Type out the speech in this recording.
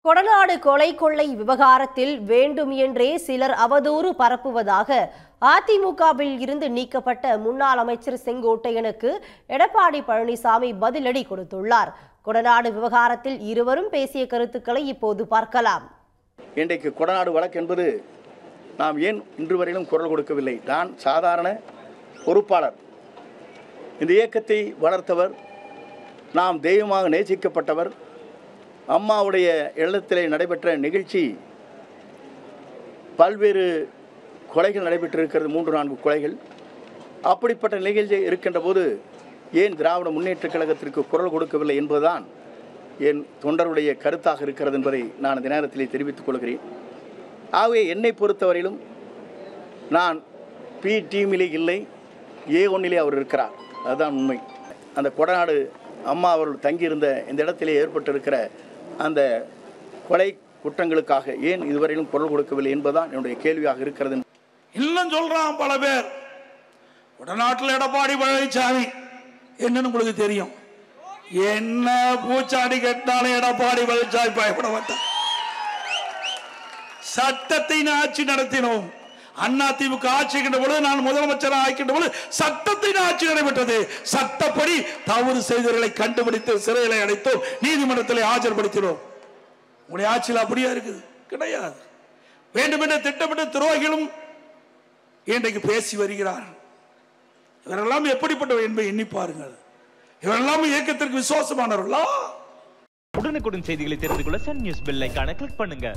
கொடநாடு கொலை கொள்ளை விவகாரத்தில் வேண்டும் என்றே சிலர் அவதூறு பரப்புவதாக அதிமுகவில் இருந்து நீக்கப்பட்ட முன்னாள் அமைச்சர் செங்கோட்டையனுக்கு எடப்பாடி பழனிசாமி பதிலடி கொடுத்துள்ளார். கொடநாடு விவகாரத்தில் இருவரும் பேசிய கருத்துக்களை இப்போது பார்க்கலாம். இன்றைக்கு கொடநாடு வழக்கு என்பது நாம் ஏன் இன்று வரையிலும் குரல் கொடுக்கவில்லை? நான் சாதாரண பொறுப்பாளர், இந்த இயக்கத்தை வளர்த்தவர், நாம் தெய்வமாக நேசிக்கப்பட்டவர். அம்மாவுடைய இல்லத்திலே நடைபெற்ற நிகழ்ச்சி, பல்வேறு கொலைகள் நடைபெற்றிருக்கிறது, 3-4 கொலைகள். அப்படிப்பட்ட நிகழ்ச்சி இருக்கின்ற போது ஏன் திராவிட முன்னேற்றக் கழகத்திற்கு குரல் கொடுக்கவில்லை என்பதுதான் என் தொண்டருடைய கருத்தாக இருக்கிறது என்பதை நான் இந்த நேரத்திலே தெரிவித்துக் கொள்கிறேன். ஆகவே என்னை பொறுத்தவரையிலும் நான் பி டீமிலே இல்லை, A1 அவர் இருக்கிறார், அதுதான் உண்மை. அந்த கொடநாடு அம்மா அவர்கள் தங்கியிருந்த இந்த இடத்திலே ஏற்பட்டிருக்கிற அந்த கொலை குற்றங்களுக்காக ஏன் இதுவரையிலும் குரல் கொடுக்கவில்லை என்பதுதான் என்னுடைய கேள்வியாக இருக்கிறது. இன்னும் சொல்றான் பல பேர், கொடநாட்டில் எடப்பாடி பழனிசாமி என்னன்னு உங்களுக்கு தெரியும். என்ன பூச்சாடி கேட்டாலும் எடப்பாடி பழனிசாமி பயப்பட மாட்டார். சட்டத்தை ஆட்சி நடத்தினோம். அதிமுக ஆட்சி இருக்கின்ற பொழுது, நான் முதலமைச்சராக ஆக்கின்ற பொழுது சட்டத்தின் ஆட்சி நடைபெற்றது. சட்டப்படி தவறு செய்தவர்களை கண்டுபிடித்து சிறைகளை அடைத்தோம், நீதிமன்றத்தில் ஆஜர்படுத்தினோம். உங்களுடைய ஆட்சியில் அப்படியே இருக்குது? கிடையாது. வேண்டுமென்ற திட்டமிட்ட துரோகிகளும் இன்றைக்கு பேசி வருகிறார்கள். இவரெல்லாம் எப்படிப்பட்டவர் என்பதை எண்ணி பாருங்கள். இவரெல்லாம் இயக்கத்திற்கு விசுவாசமானவர்களா? உடனுக்குடன் செய்திகளை தெரிந்து கொள்ள சன் நியூஸ் பெல் ஐகானை கிளிக் பண்ணுங்க.